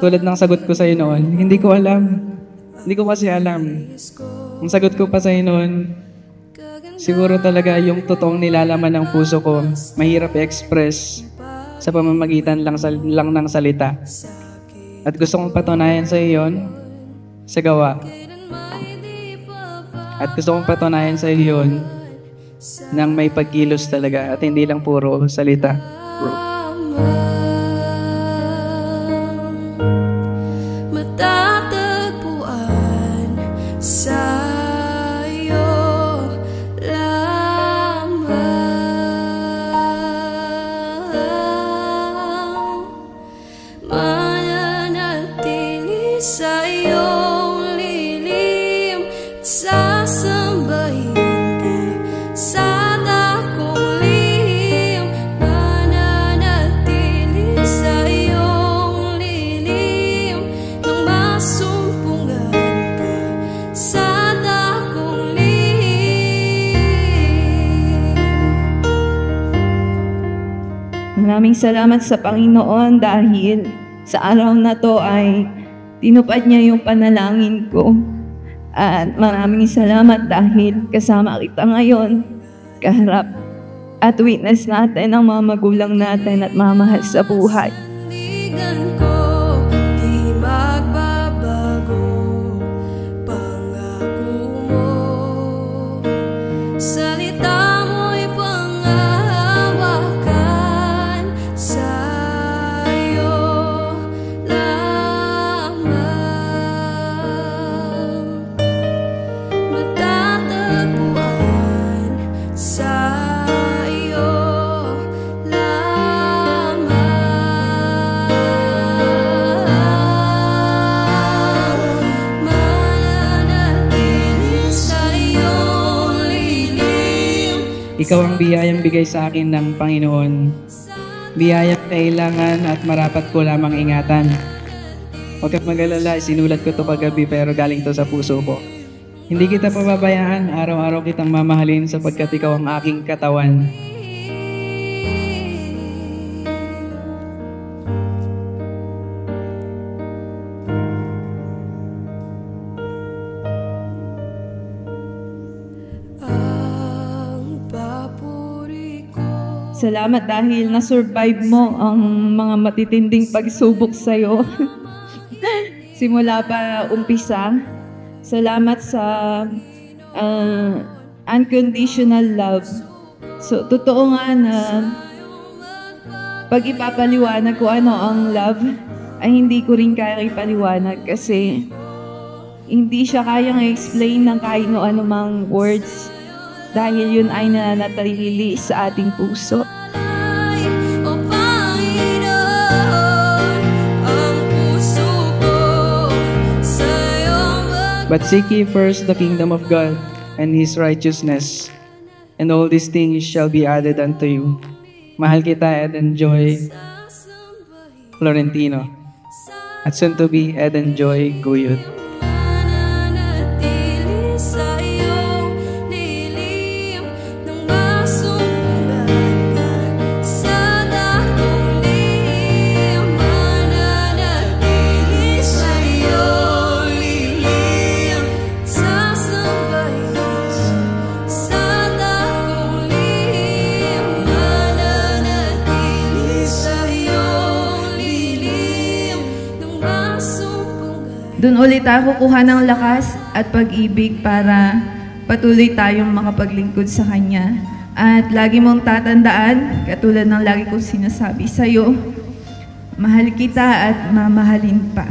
tulad ng sagot ko sa'yo noon, hindi ko alam. Hindi ko kasi alam. Ang sagot ko pa sa'yo noon, siguro talaga yung totoong nilalaman ng puso ko, mahirap i-express sa pamamagitan lang ng salita. At gusto kong patunayan sa iyo yun sa gawa. At gusto kong patunayan sa iyo yun nang may pagkilos talaga at hindi lang puro salita. Matatagpuan sa'yo lamang. Mananatili sa iyong lilim at sasambahin ka sa dakong lihim. Mananatili sa iyong lilim nang masumpungan ka sa dakong lihim. Maraming salamat sa Panginoon dahil sa araw na to ay tinupad niya yung panalangin ko. At maraming salamat dahil kasama kita ngayon, kaharap at witness natin ang mga magulang natin at mamahal sa buhay. Sandigan ko, di magbabago, pangako mo. Salita mo'y panghahawakan sa'yo lamang. Matatagpuan sa'yo lamang. Mananatili sa iyong lilim. Ikaw ang biyayang bigay sa akin ng Panginoon. Biyayang kailangan at marapat ko lamang ingatan. Huwag kang mag-alala, sinulat ko to kagabi pero galing to sa puso ko. Hindi kita pababayaan, araw-araw kitang mamahalin sapagkat ikaw ang aking katawan. Ang papuri ko. Salamat dahil na-survive mo ang mga matitinding pagsubok sa'yo. Simula pa umpisa. Salamat sa unconditional love. So, totoo nga na pag ipapaliwanag ko ano ang love, ay hindi ko rin kaya ipaliwanag kasi hindi siya kayang i-explain ng kahit anumang words dahil yun ay nananatili sa ating puso. O Panginoon, ang puso ko sa'yo But seek ye first the kingdom of God and His righteousness, and all these things shall be added unto you. Mahal kita, Eden Joy Florentino. At soon to be Eden Joy Guyot. mananatili sa iyong lilim nang masumpungan ka sa dakong lihim. Mananatili sa iyong lilim at sasambahin sa dakong lihim. Mananatili sa iyong lilim nang masumpungan. Doon ulit ako kuha ng lakas at pag-ibig para patuloy tayong makapaglingkod sa Kanya. At lagi mong tatandaan, katulad ng lagi kong sinasabi sa'yo, mahal kita at mamahalin pa.